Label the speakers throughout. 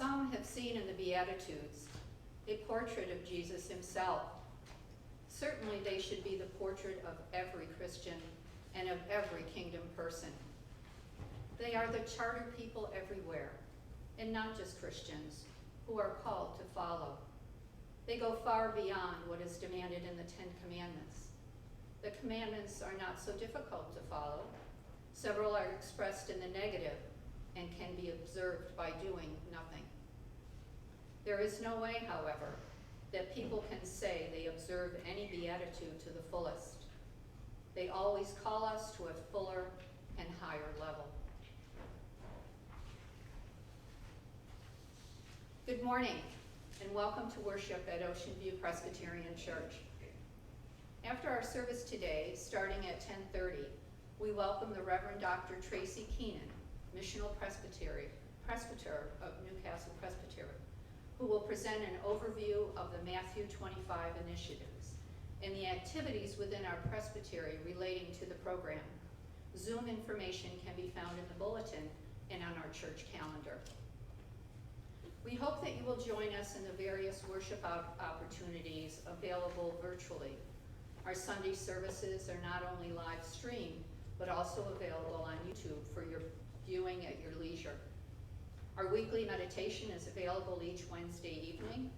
Speaker 1: Some have seen in the Beatitudes a portrait of Jesus himself. Certainly they should be the portrait of every Christian and of every kingdom person. They are the charter people everywhere, and not just Christians, who are called to follow. They go far beyond what is demanded in the Ten Commandments. The commandments are not so difficult to follow. Several are expressed in the negative and can be observed by doing nothing. There is no way, however, that people can say they observe any beatitude to the fullest. They always call us to a fuller and higher level. Good morning, and welcome to worship at Ocean View Presbyterian Church. After our service today, starting at 10:30, we welcome the Reverend Dr. Tracy Keenan, missional presbyter of Newcastle Presbytery, who will present an overview of the Matthew 25 initiatives and the activities within our presbytery relating to the program. Zoom information can be found in the bulletin and on our church calendar. We hope that you will join us in the various worship opportunities available virtually. Our Sunday services are not only live streamed, but also available on YouTube for your viewing at your leisure. Our weekly meditation is available each Wednesday evening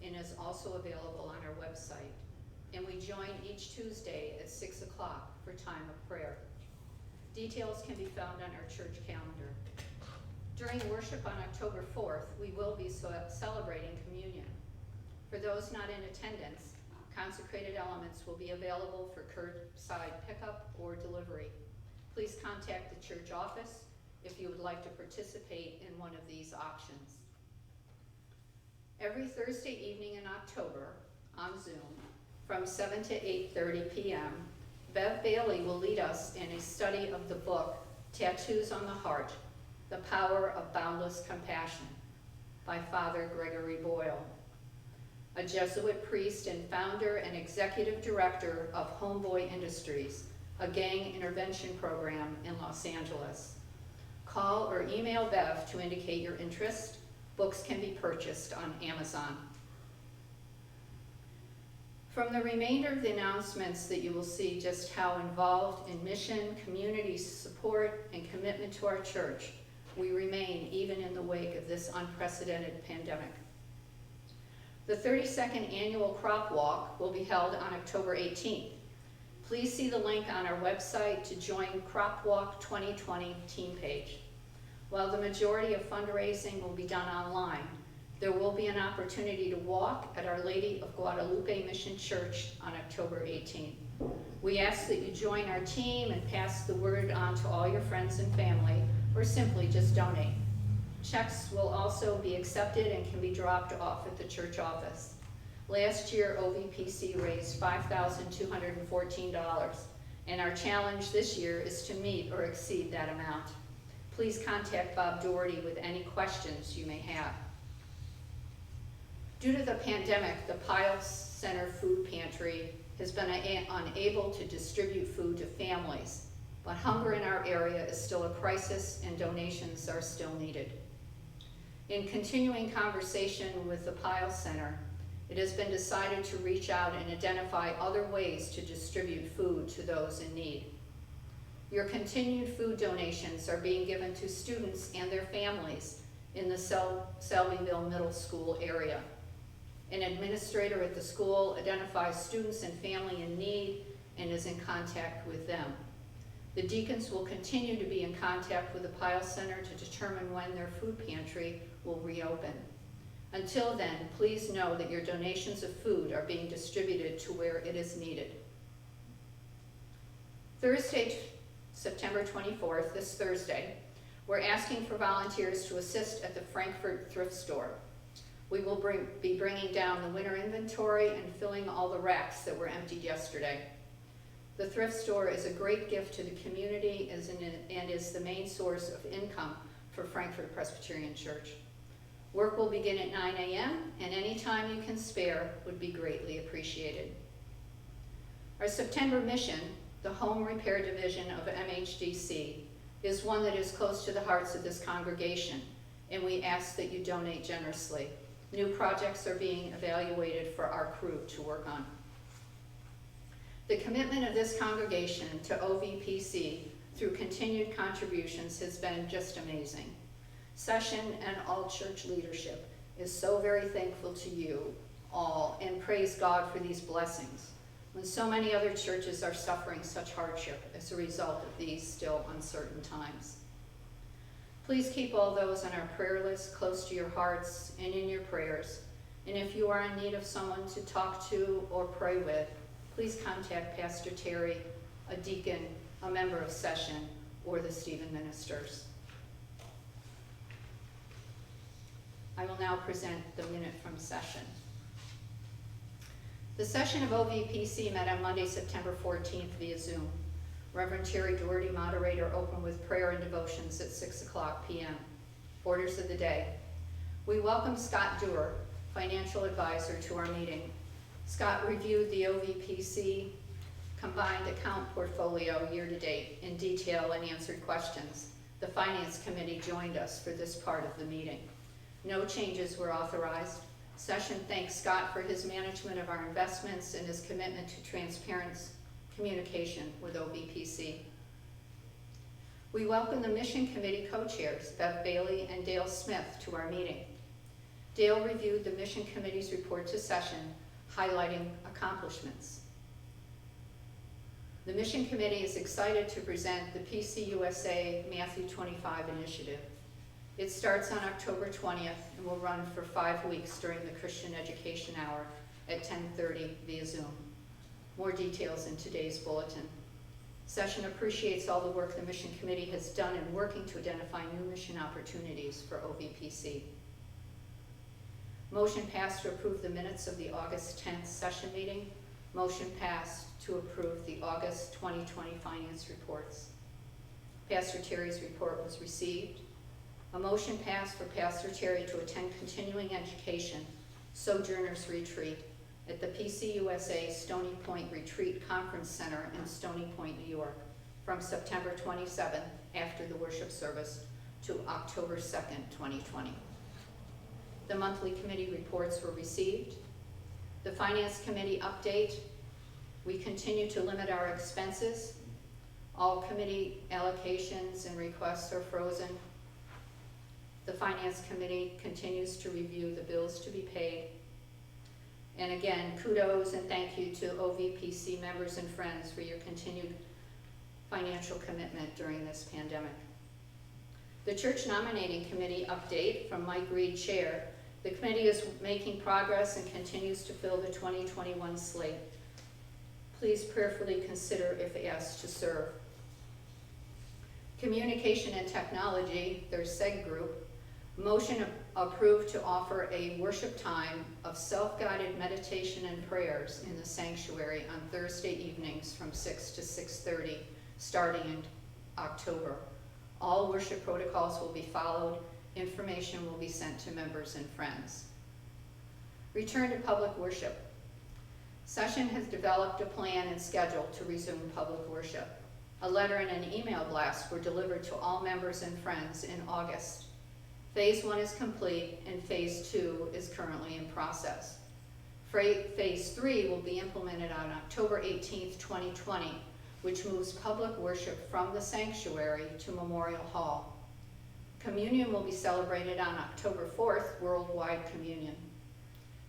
Speaker 1: and is also available on our website. And we join each Tuesday at 6 o'clock for time of prayer. Details can be found on our church calendar. During worship on October 4th, we will be celebrating communion. For those not in attendance, consecrated elements will be available for curbside pickup or delivery. Please contact the church office if you would like to participate in one of these options. Every Thursday evening in October, on Zoom, from 7 to 8:30 p.m., Bev Bailey will lead us in a study of the book, Tattoos on the Heart, The Power of Boundless Compassion, by Father Gregory Boyle, a Jesuit priest and founder and executive director of Homeboy Industries, a gang intervention program in Los Angeles. Call or email Bev to indicate your interest. Books can be purchased on Amazon. From the remainder of the announcements that you will see just how involved in mission, community support, and commitment to our church we remain even in the wake of this unprecedented pandemic. The 32nd annual Crop Walk will be held on October 18th. Please see the link on our website to join Crop Walk 2020 team page. While the majority of fundraising will be done online, there will be an opportunity to walk at Our Lady of Guadalupe Mission Church on October 18th. We ask that you join our team and pass the word on to all your friends and family, or simply just donate. Checks will also be accepted and can be dropped off at the church office. Last year, OVPC raised $5,214, and our challenge this year is to meet or exceed that amount. Please contact Bob Doherty with any questions you may have. Due to the pandemic, the Pyle Center Food Pantry has been unable to distribute food to families, but hunger in our area is still a crisis and donations are still needed. In continuing conversation with the Pyle Center, it has been decided to reach out and identify other ways to distribute food to those in need. Your continued food donations are being given to students and their families in the Selbyville Middle School area. An administrator at the school identifies students and family in need and is in contact with them. The deacons will continue to be in contact with the Pyle Center to determine when their food pantry will reopen. Until then, please know that your donations of food are being distributed to where it is needed. Thursday, September 24th, this Thursday, we're asking for volunteers to assist at the Frankfurt thrift store. We will be bringing down the winter inventory and filling all the racks that were emptied yesterday. The thrift store is a great gift to the community and is the main source of income for Frankfurt Presbyterian Church. Work will begin at 9 a.m. and any time you can spare would be greatly appreciated. Our September mission, the Home Repair Division of MHDC, is one that is close to the hearts of this congregation and we ask that you donate generously. New projects are being evaluated for our crew to work on. The commitment of this congregation to OVPC through continued contributions has been just amazing. Session and all church leadership is so very thankful to you all and praise God for these blessings when so many other churches are suffering such hardship as a result of these still uncertain times. Please keep all those on our prayer list close to your hearts and in your prayers. And if you are in need of someone to talk to or pray with, please contact Pastor Terry, a deacon, a member of Session, or the Stephen ministers. I will now present the minute from Session. The session of OVPC met on Monday, September 14th via Zoom. Reverend Terry Doherty, moderator, opened with prayer and devotions at 6:00 p.m. Orders of the day. We welcome Scott Dewar, financial advisor, to our meeting. Scott reviewed the OVPC combined account portfolio year-to-date in detail and answered questions. The Finance Committee joined us for this part of the meeting. No changes were authorized. Session thanks Scott for his management of our investments and his commitment to transparent communication with OVPC. We welcome the Mission Committee co-chairs, Bev Bailey and Dale Smith, to our meeting. Dale reviewed the Mission Committee's report to Session, highlighting accomplishments. The Mission Committee is excited to present the PCUSA Matthew 25 initiative. It starts on October 20th and will run for 5 weeks during the Christian Education Hour at 10:30 via Zoom. More details in today's bulletin. Session appreciates all the work the Mission Committee has done in working to identify new mission opportunities for OVPC. Motion passed to approve the minutes of the August 10th session meeting. Motion passed to approve the August 2020 finance reports. Pastor Terry's report was received. A motion passed for Pastor Terry to attend continuing education, Sojourners Retreat, at the PCUSA Stony Point Retreat Conference Center in Stony Point, New York, from September 27th after the worship service to October 2nd, 2020. The monthly committee reports were received. The Finance Committee update. We continue to limit our expenses. All committee allocations and requests are frozen. The Finance Committee continues to review the bills to be paid. And again, kudos and thank you to OVPC members and friends for your continued financial commitment during this pandemic. The Church Nominating Committee update from Mike Reed, Chair. The committee is making progress and continues to fill the 2021 slate. Please prayerfully consider if asked to serve. Communication and Technology, their SEG group, motion approved to offer a worship time of self-guided meditation and prayers in the sanctuary on Thursday evenings from 6 to 6:30, starting in October. All worship protocols will be followed. Information will be sent to members and friends. Return to public worship. Session has developed a plan and schedule to resume public worship. A letter and an email blast were delivered to all members and friends in August. Phase 1 is complete and Phase 2 is currently in process. Phase 3 will be implemented on October 18th, 2020, which moves public worship from the sanctuary to Memorial Hall. Communion will be celebrated on October 4th, Worldwide Communion.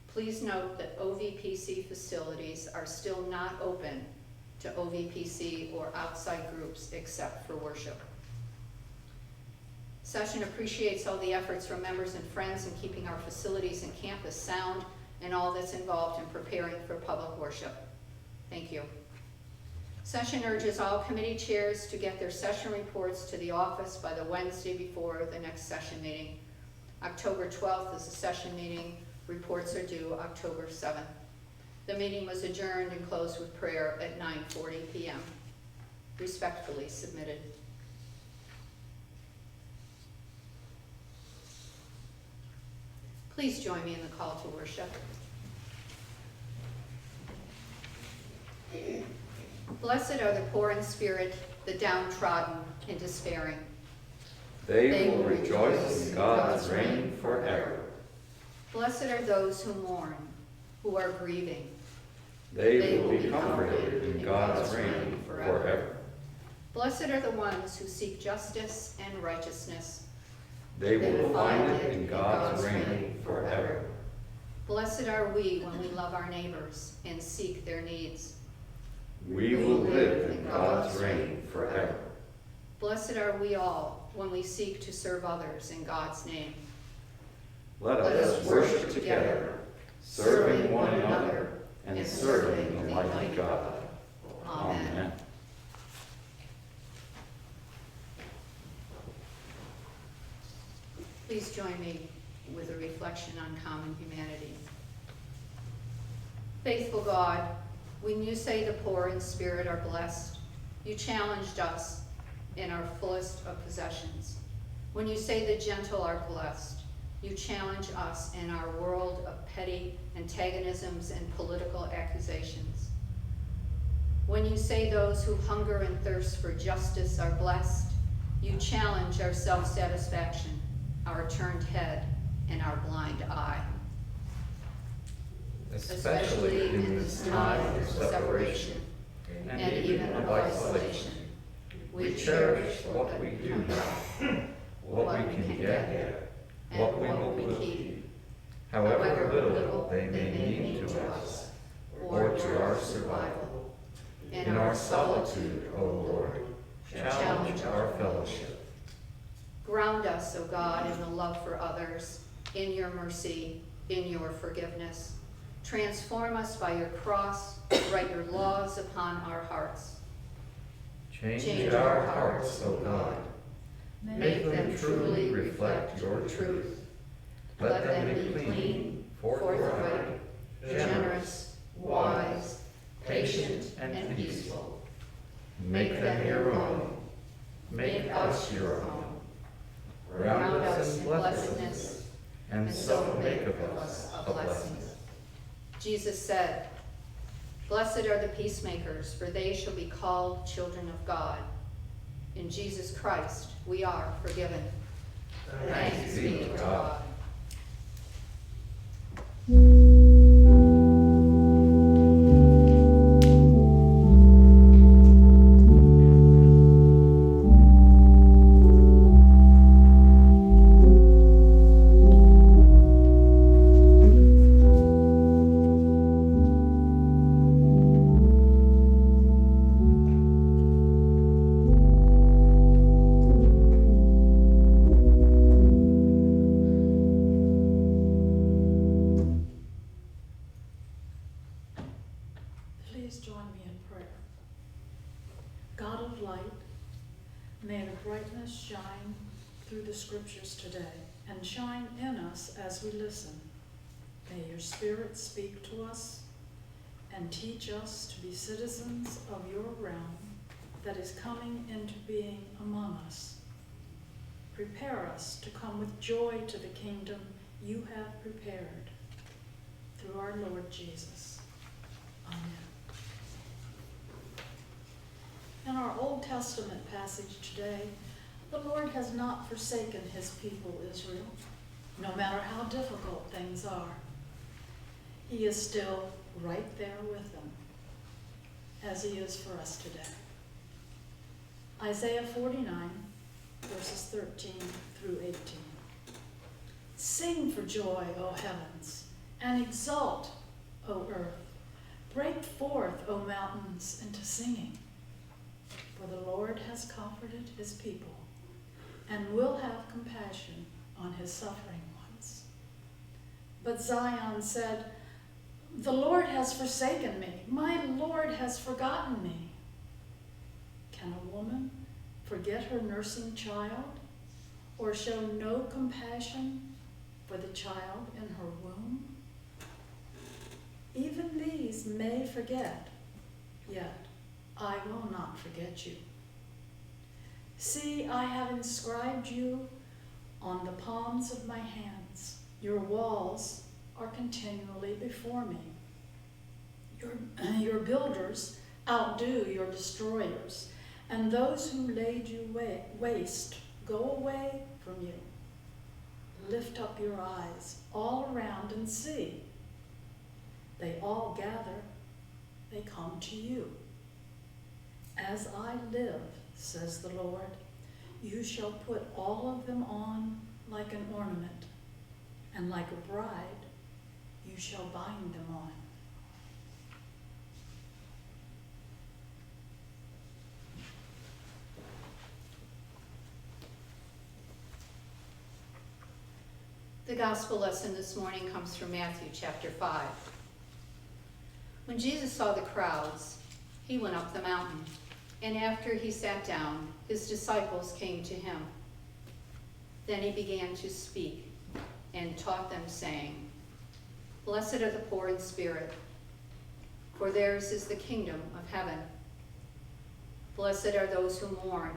Speaker 1: Please note that OVPC facilities are still not open to OVPC or outside groups except for worship. Session appreciates all the efforts from members and friends in keeping our facilities and campus sound and all that's involved in preparing for public worship. Thank you. Session urges all committee chairs to get their session reports to the office by the Wednesday before the next session meeting. October 12th is the session meeting. Reports are due October 7th. The meeting was adjourned and closed with prayer at 9:40 p.m. Respectfully submitted. Please join me in the call to worship. Blessed are the poor in spirit, the downtrodden and despairing.
Speaker 2: They will rejoice in God's reign forever.
Speaker 1: Blessed are those who mourn, who are grieving.
Speaker 2: They will be comforted in God's reign forever.
Speaker 1: Blessed are the ones who seek justice and righteousness.
Speaker 2: They will find it in God's reign forever.
Speaker 1: Blessed are we when we love our neighbors and seek their needs.
Speaker 2: We will live in God's reign forever.
Speaker 1: Blessed are we all when we seek to serve others in God's name.
Speaker 2: Let us worship together, serving one another and serving the mighty God. Amen.
Speaker 1: Please join me with a reflection on common humanity. Faithful God, when you say the poor in spirit are blessed, you challenged us in our fullest of possessions. When you say the gentle are blessed, you challenge us in our world of petty antagonisms and political accusations. When you say those who hunger and thirst for justice are blessed, you challenge our self-satisfaction, our turned head, and our blind eye. Especially in this time of separation and even of isolation, we cherish what we do have, what we can get, and what we will keep, however little they may mean to us or to our survival. In our solitude, O Lord, challenge our fellowship. Ground us, O God, in the love for others, in your mercy, in your forgiveness. Transform us by your cross, write your laws upon our hearts. Change our hearts, O God. Make them truly reflect your truth. Let them be clean, forthright, generous, wise, patient, and peaceful. Make them your own. Make us your own. Ground us in blessedness, and so make of us a blessing. Jesus said, "Blessed are the peacemakers, for they shall be called children of God." In Jesus Christ, we are forgiven. Thanks be to God.
Speaker 3: Please join me in prayer. God of light, may the brightness shine through the scriptures today and shine in us as we listen. May your Spirit speak to us and teach us to be citizens of your realm that is coming into being among us. Prepare us to come with joy to the kingdom you have prepared. Through our Lord Jesus. Amen. In our Old Testament passage today, the Lord has not forsaken his people Israel, no matter how difficult things are. He is still right there with them, as he is for us today. Isaiah 49, verses 13 through 18. Sing for joy, O heavens, and exult, O earth. Break forth, O mountains, into singing. For the Lord has comforted his people and will have compassion on his suffering ones. But Zion said, "The Lord has forsaken me. My Lord has forgotten me." Can a woman forget her nursing child, or show no compassion for the child in her womb? Even these may forget, yet I will not forget you. See, I have inscribed you on the palms of my hands. Your walls are continually before me. Your builders outdo your destroyers, and those who laid you waste go away from you. Lift up your eyes all around and see. They all gather, they come to you. As I live, says the Lord, you shall put all of them on like an ornament, and like a bride, you shall bind them on.
Speaker 1: The gospel lesson this morning comes from Matthew chapter 5. When Jesus saw the crowds, he went up the mountain, and after he sat down, his disciples came to him. Then he began to speak and taught them, saying, Blessed are the poor in spirit, for theirs is the kingdom of heaven. Blessed are those who mourn,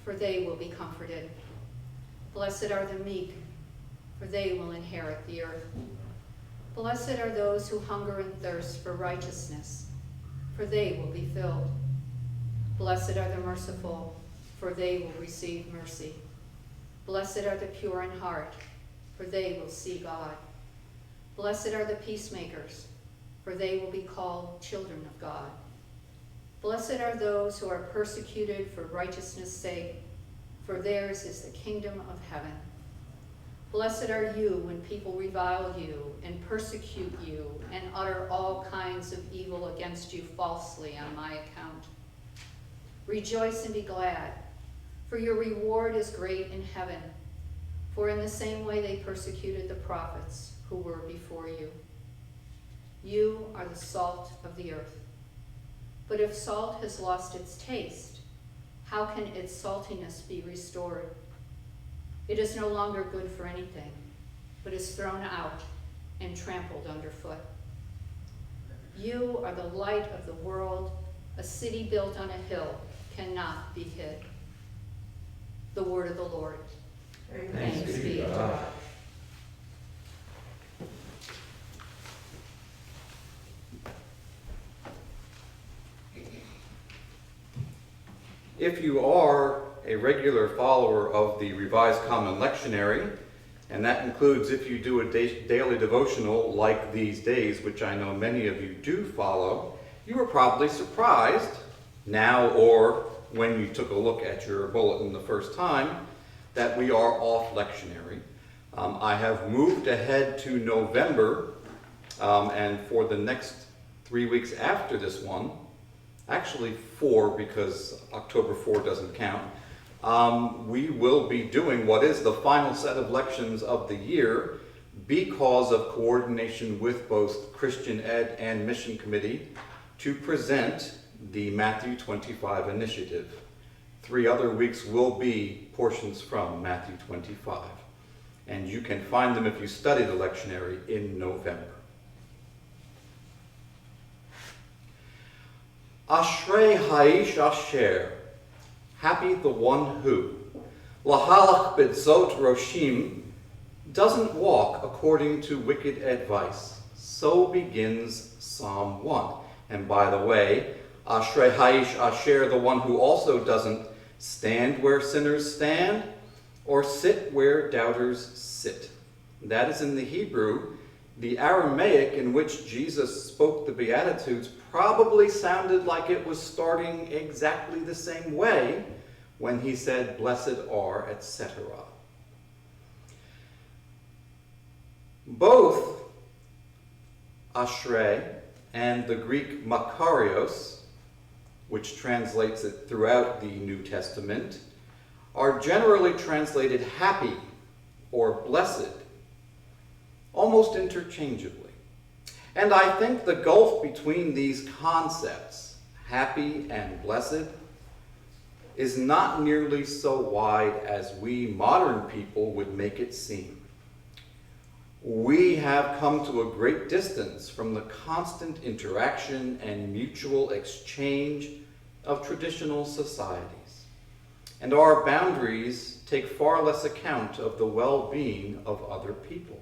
Speaker 1: for they will be comforted. Blessed are the meek, for they will inherit the earth. Blessed are those who hunger and thirst for righteousness, for they will be filled. Blessed are the merciful, for they will receive mercy. Blessed are the pure in heart, for they will see God. Blessed are the peacemakers, for they will be called children of God. Blessed are those who are persecuted for righteousness' sake, for theirs is the kingdom of heaven. Blessed are you when people revile you and persecute you and utter all kinds of evil against you falsely on my account. Rejoice and be glad, for your reward is great in heaven. For in the same way they persecuted the prophets who were before you. You are the salt of the earth. But if salt has lost its taste, how can its saltiness be restored? It is no longer good for anything, but is thrown out and trampled underfoot. You are the light of the world. A city built on a hill cannot be hid. The word of the Lord.
Speaker 2: Thanks be to God. If you are a regular follower of the Revised Common Lectionary, and that includes if you do a daily devotional like these days, which I know many of you do follow, you were probably surprised now or when you took a look at your bulletin the first time that we are off lectionary. I have moved ahead to November, and for the next 3 weeks after this one, actually 4 because October 4 doesn't count, we will be doing what is the final set of lections of the year because of coordination with both Christian Ed and Mission Committee to present the Matthew 25 initiative. 3 other weeks will be portions from Matthew 25, and you can find them if you study the lectionary in November. Ashrei Haish Asher, happy the one who, Lahalach Bidzot Roshim, doesn't walk according to wicked advice. So begins Psalm 1. And by the way, Ashrei Haish Asher, the one who also doesn't stand where sinners stand or sit where doubters sit. That is in the Hebrew. The Aramaic in which Jesus spoke the Beatitudes probably sounded like it was starting exactly the same way when he said, blessed are, etc. Both Ashrei and the Greek makarios, which translates it throughout the New Testament, are generally translated happy or blessed, almost interchangeably. And I think the gulf between these concepts, happy and blessed, is not nearly so wide as we modern people would make it seem. We have come to a great distance from the constant interaction and mutual exchange of traditional societies, and our boundaries take far less account of the well-being of other people.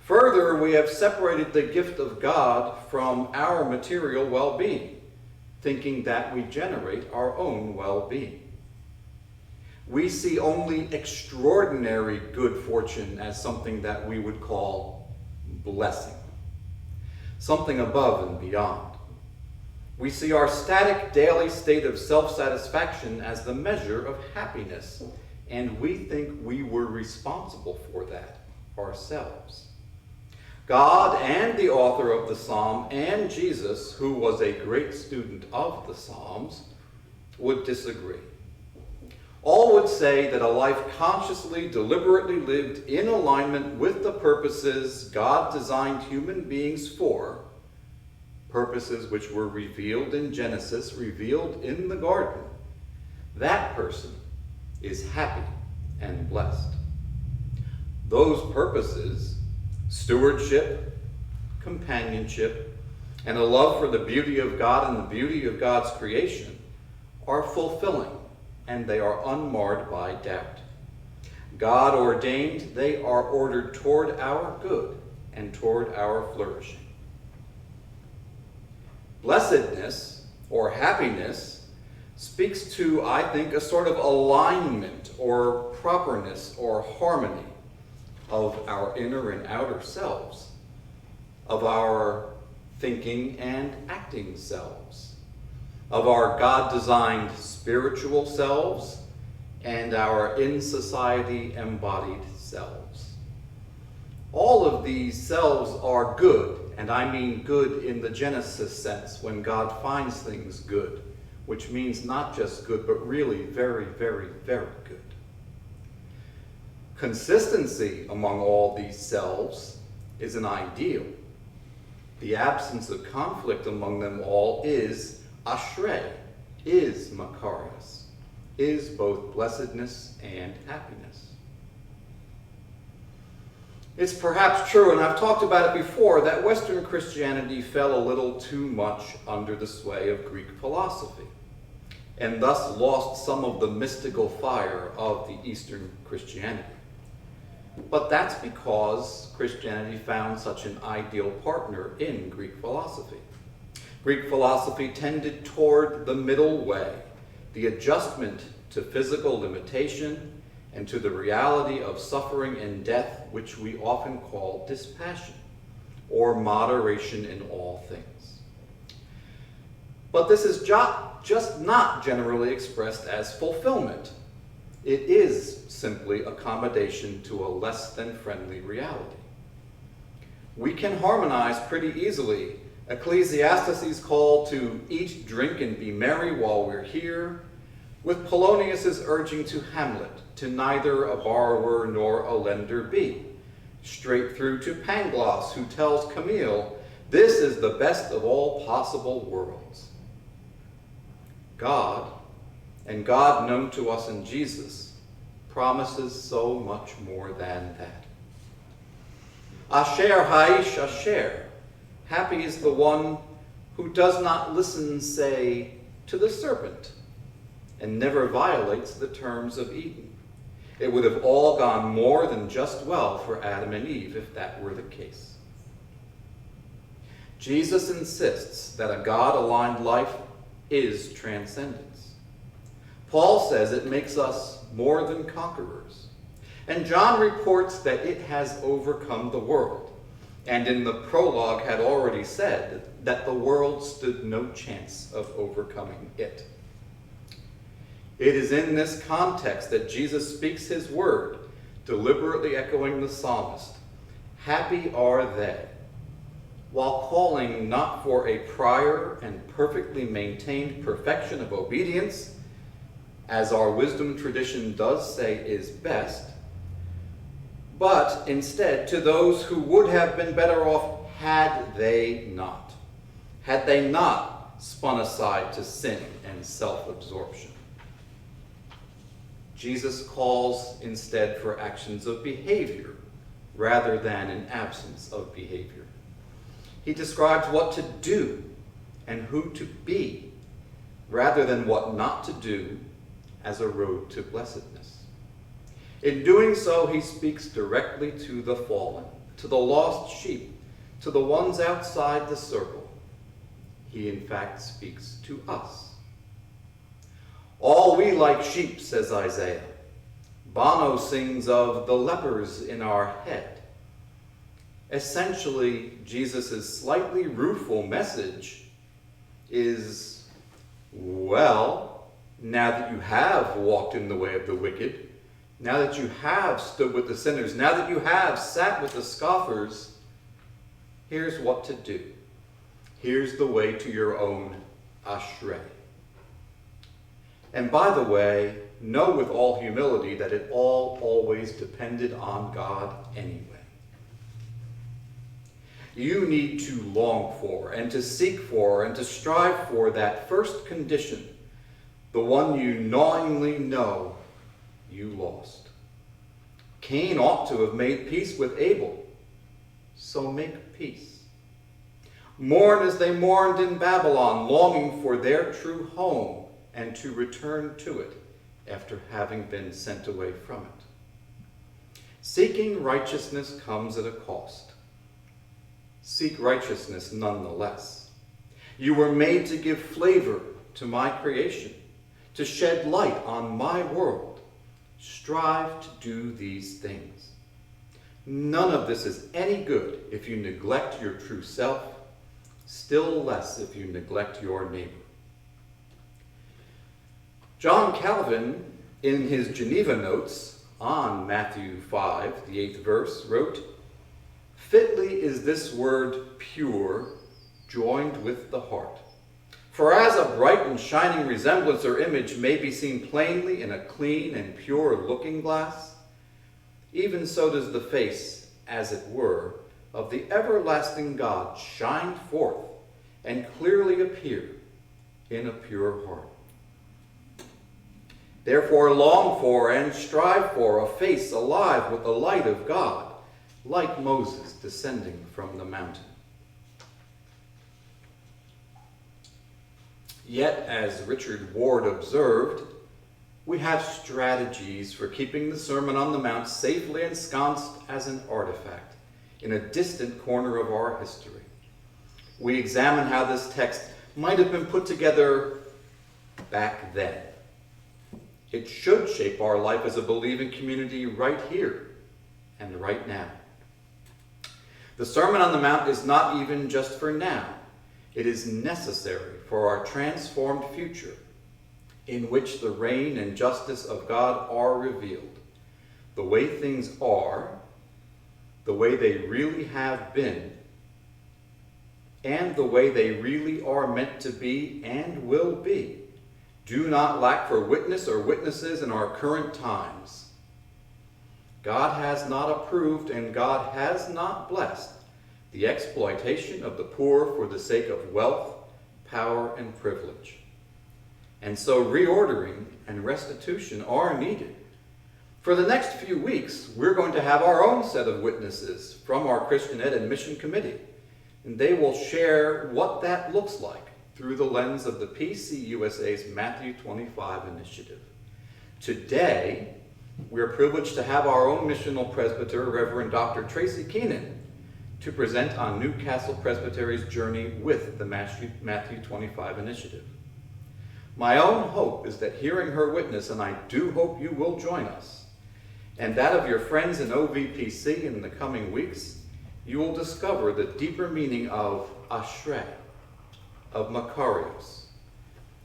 Speaker 2: Further, we have separated the gift of God from our material well-being, thinking that we generate our own well-being. we see only extraordinary good fortune as something that we would call blessing, something above and beyond. We see our static daily state of self-satisfaction as the measure of happiness, and we think we were responsible for that ourselves. God and the author of the psalm and Jesus, who was a great student of the Psalms, would disagree. All would say that a life consciously, deliberately lived in alignment with the purposes God designed human beings for, purposes which were revealed in Genesis, revealed in the garden, that person is happy and blessed. Those purposes, stewardship, companionship, and a love for the beauty of God and the beauty of God's creation, are fulfilling, and they are unmarred by doubt. God ordained, they are ordered toward our good and toward our flourishing. Blessedness, or happiness, speaks to, I think, a sort of alignment or properness or harmony of our inner and outer selves, of our thinking and acting selves, of our God-designed spiritual selves, and our in-society embodied selves. All of these selves are good, and I mean good in the Genesis sense, when God finds things good, which means not just good, but really very, very, very good. Consistency among all these selves is an ideal. The absence of conflict among them all is ashrei, is makarios, is both blessedness and happiness. It's perhaps true, and I've talked about it before, that Western Christianity fell a little too much under the sway of Greek philosophy, and thus lost some of the mystical fire of the Eastern Christianity. But that's because Christianity found such an ideal partner in Greek philosophy. Greek philosophy tended toward the middle way, the adjustment to physical limitation and to the reality of suffering and death, which we often call dispassion, or moderation in all things. But this is just not generally expressed as fulfillment. It is simply accommodation to a less than friendly reality. We can harmonize pretty easily Ecclesiastes' call to eat, drink, and be merry while we're here, with Polonius's urging to Hamlet to neither a borrower nor a lender be, straight through to Pangloss, who tells Camille, this is the best of all possible worlds. God, and God known to us in Jesus, promises so much more than that. Asher haish asher, happy is the one who does not listen, say, to the serpent, and never violates the terms of Eden. It would have all gone more than just well for Adam and Eve if that were the case. Jesus insists that a God-aligned life is transcendence. Paul says it makes us more than conquerors. And John reports that it has overcome the world, and in the prologue had already said that the world stood no chance of overcoming it. It is in this context that Jesus speaks his word, deliberately echoing the psalmist, happy are they, while calling not for a prior and perfectly maintained perfection of obedience, as our wisdom tradition does say is best, but instead to those who would have been better off had they not spun aside to sin and self-absorption. Jesus calls instead for actions of behavior rather than an absence of behavior. He describes what to do and who to be rather than what not to do as a road to blessedness. In doing so, he speaks directly to the fallen, to the lost sheep, to the ones outside the circle. He, in fact, speaks to us. All we like sheep, says Isaiah, Bono sings of the lepers in our head. Essentially, Jesus' slightly rueful message is, well, now that you have walked in the way of the wicked, now that you have stood with the sinners, now that you have sat with the scoffers, here's what to do. Here's the way to your own ashrei. And by the way, know with all humility that it all always depended on God anyway. You need to long for and to seek for and to strive for that first condition, the one you gnawingly know you lost. Cain ought to have made peace with Abel, so make peace. Mourn as they mourned in Babylon, longing for their true home and to return to it after having been sent away from it. Seeking righteousness comes at a cost. Seek righteousness nonetheless. You were made to give flavor to my creation, to shed light on my world. Strive to do these things. None of this is any good if you neglect your true self, still less if you neglect your neighbor. John Calvin, in his Geneva Notes on Matthew 5, the 8th verse, wrote, "Fitly is this word pure joined with the heart. For as a bright and shining resemblance or image may be seen plainly in a clean and pure looking glass, even so does the face, as it were, of the everlasting God shine forth and clearly appear in a pure heart. Therefore long for and strive for a face alive with the light of God, like Moses descending from the mountain." Yet, as Richard Ward observed, we have strategies for keeping the Sermon on the Mount safely ensconced as an artifact in a distant corner of our history. We examine how this text might have been put together back then. It should shape our life as a believing community right here and right now. The Sermon on the Mount is not even just for now. It is necessary for our transformed future, in which the reign and justice of God are revealed. The way things are, the way they really have been, and the way they really are meant to be and will be, do not lack for witness or witnesses in our current times. God has not approved and God has not blessed the exploitation of the poor for the sake of wealth, power, and privilege. And so reordering and restitution are needed. For the next few weeks, we're going to have our own set of witnesses from our Christian Ed and Mission Committee, and they will share what that looks like through the lens of the PCUSA's Matthew 25 initiative. Today, we are privileged to have our own missional presbyter, Reverend Dr. Tracy Keenan, to present on Newcastle Presbytery's journey with the Matthew 25 initiative. My own hope is that hearing her witness, and I do hope you will join us, and that of your friends in OVPC in the coming weeks, you will discover the deeper meaning of ashrei, of makarios,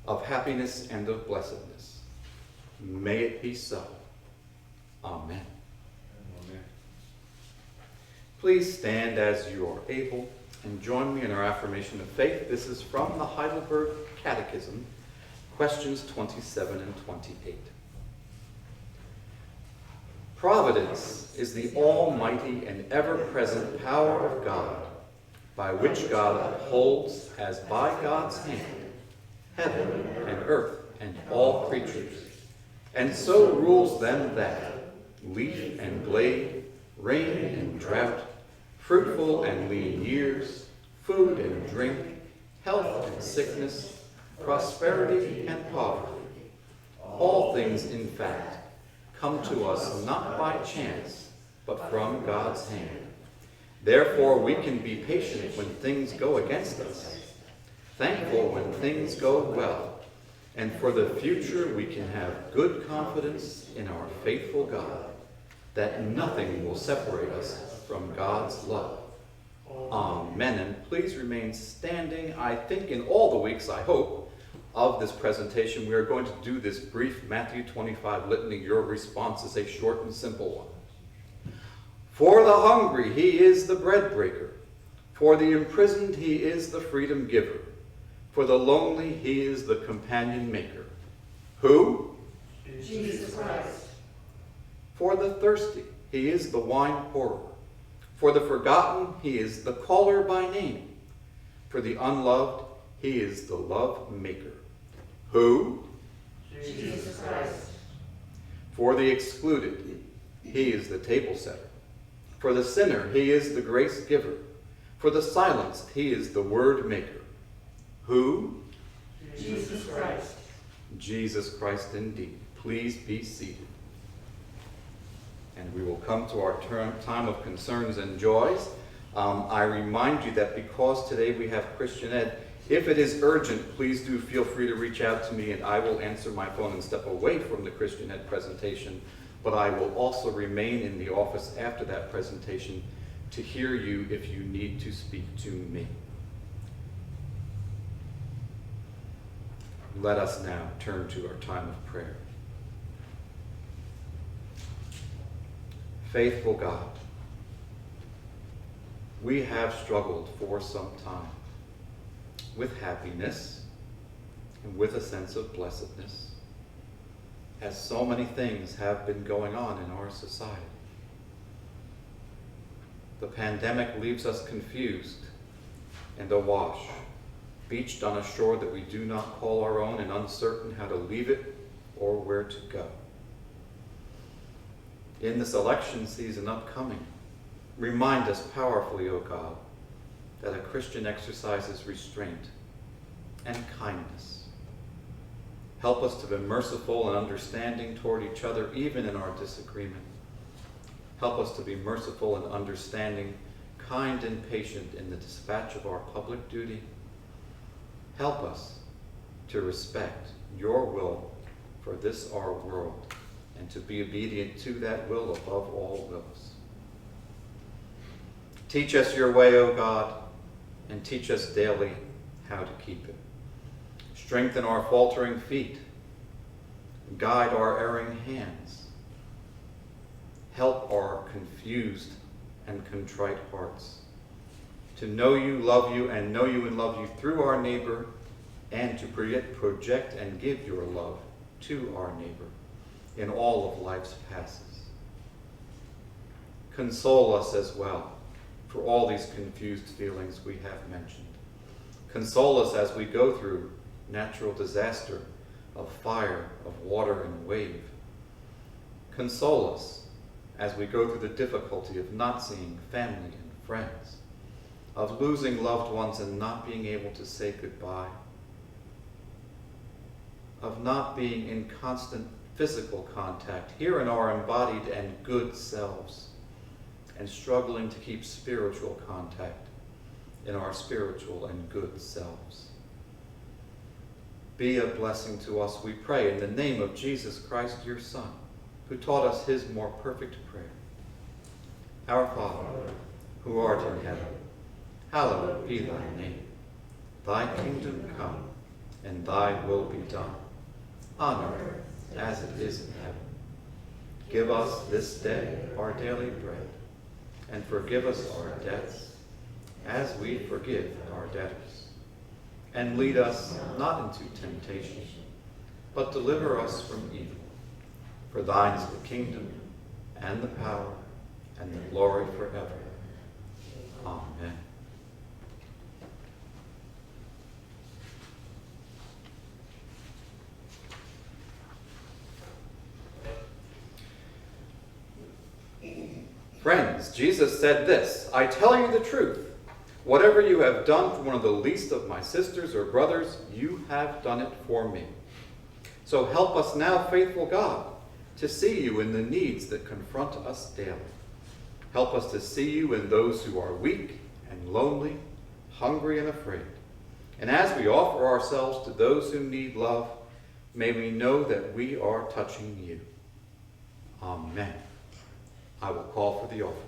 Speaker 2: of happiness and of blessedness. May it be so. Amen.
Speaker 4: Amen.
Speaker 2: Please stand as you are able and join me in our affirmation of faith. This is from the Heidelberg Catechism, questions 27 and 28. Providence is the almighty and ever-present power of God, by which God upholds, as by God's hand, heaven and earth and all creatures, and so rules them that, leaf and blade, rain and drought, fruitful and lean years, food and drink, health and sickness, prosperity and poverty, all things in fact, come to us not by chance, but from God's hand. Therefore, we can be patient when things go against us, thankful when things go well, And for the future, we can have good confidence in our faithful God, that nothing will separate us from God's love. Amen. And please remain standing. I think in all the weeks, I hope, of this presentation, we are going to do this brief Matthew 25 litany. Your response is a short and simple one. For the hungry, he is the bread breaker. For the imprisoned, he is the freedom giver. For the lonely, he is the companion maker. Who?
Speaker 4: Jesus Christ.
Speaker 2: For the thirsty, he is the wine pourer. For the forgotten, he is the caller by name. For the unloved, he is the love maker. Who?
Speaker 4: Jesus Christ.
Speaker 2: For the excluded, he is the table setter. For the sinner, he is the grace giver. For the silenced, he is the word maker. Who?
Speaker 4: Jesus Christ.
Speaker 2: Jesus Christ indeed. Please be seated. And we will come to our time of concerns and joys. I remind you that because today we have Christian Ed, if it is urgent, please do feel free to reach out to me and I will answer my phone and step away from the Christian Ed presentation. But I will also remain in the office after that presentation to hear you if you need to speak to me. Let us now turn to our time of prayer. Faithful God, we have struggled for some time with happiness and with a sense of blessedness, as so many things have been going on in our society. The pandemic leaves us confused and awash, beached on a shore that we do not call our own and uncertain how to leave it or where to go. In this election season upcoming, remind us powerfully, O God, that a Christian exercises restraint and kindness. Help us to be merciful and understanding toward each other, even in our disagreement. Help us to be merciful and understanding, kind and patient in the dispatch of our public duty. Help us to respect your will for this our world, and to be obedient to that will above all wills. Teach us your way, O God, and teach us daily how to keep it. Strengthen our faltering feet, guide our erring hands. Help our confused and contrite hearts to know you, love you, and know you and love you through our neighbor, and to project and give your love to our neighbor in all of life's passes. Console us as well for all these confused feelings we have mentioned. Console us as we go through natural disaster of fire, of water and wave. Console us as we go through the difficulty of not seeing family and friends, of losing loved ones and not being able to say goodbye, of not being in constant physical contact here in our embodied and good selves, and struggling to keep spiritual contact in our spiritual and good selves. Be a blessing to us, we pray, in the name of Jesus Christ, your Son, who taught us his more perfect prayer. Our Father, who art in heaven, hallowed be thy name. Thy kingdom come, and thy will be done, on earth as it is in heaven. Give us this day our daily bread, and forgive us our debts, as we forgive our debtors. And lead us not into temptation, but deliver us from evil. For thine is the kingdom, and the power, and the glory forever. Amen. Friends, Jesus said this, I tell you the truth. Whatever you have done for one of the least of my sisters or brothers, you have done it for me. So help us now, faithful God, to see you in the needs that confront us daily. Help us to see you in those who are weak and lonely, hungry and afraid. And as we offer ourselves to those who need love, may we know that we are touching you. Amen. I will call for the offering.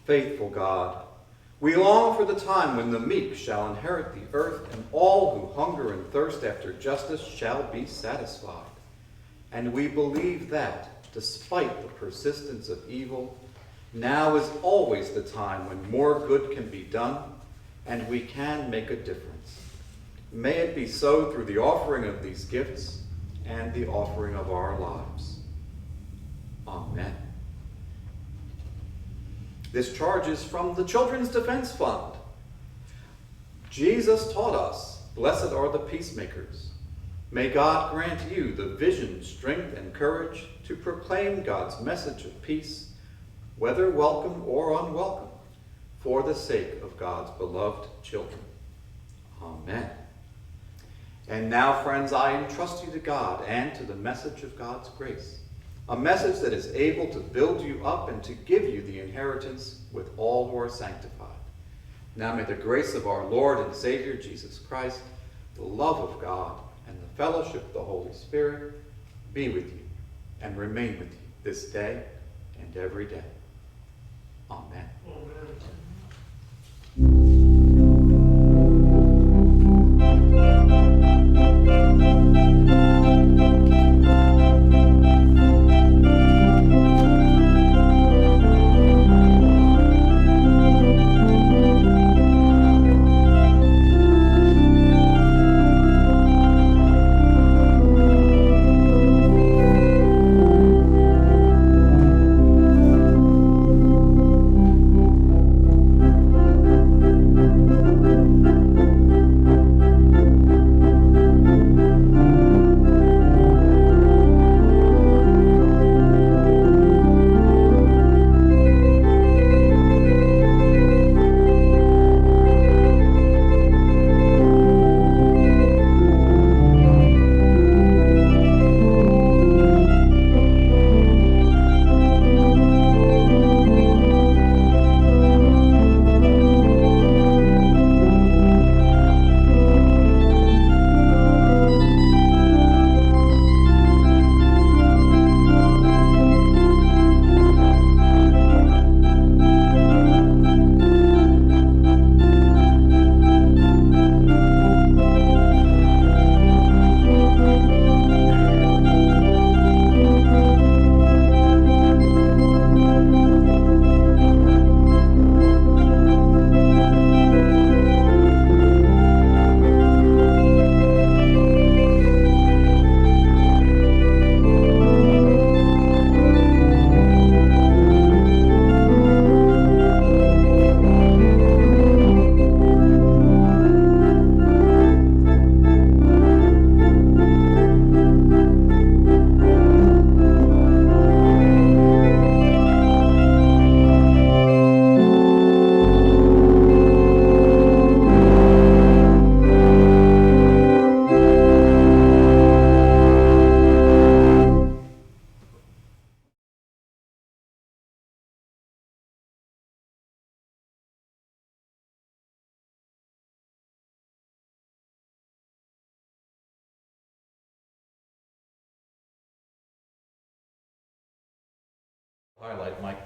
Speaker 2: Faithful God, we long for the time when the meek shall inherit the earth, and all who hunger and thirst after justice shall be satisfied. And we believe that, despite the persistence of evil, now is always the time when more good can be done, and we can make a difference. May it be so through the offering of these gifts and the offering of our lives. Amen. This charge is from the Children's Defense Fund. Jesus taught us, "Blessed are the peacemakers." May God grant you the vision, strength, and courage to proclaim God's message of peace, whether welcome or unwelcome, for the sake of God's beloved children. Amen. And now, friends, I entrust you to God and to the message of God's grace, a message that is able to build you up and to give you the inheritance with all who are sanctified. Now may the grace of our Lord and Savior Jesus Christ, the love of God, and the fellowship of the Holy Spirit be with you and remain with you this day and every day. Amen.
Speaker 4: Amen.
Speaker 2: Highlight, Mike.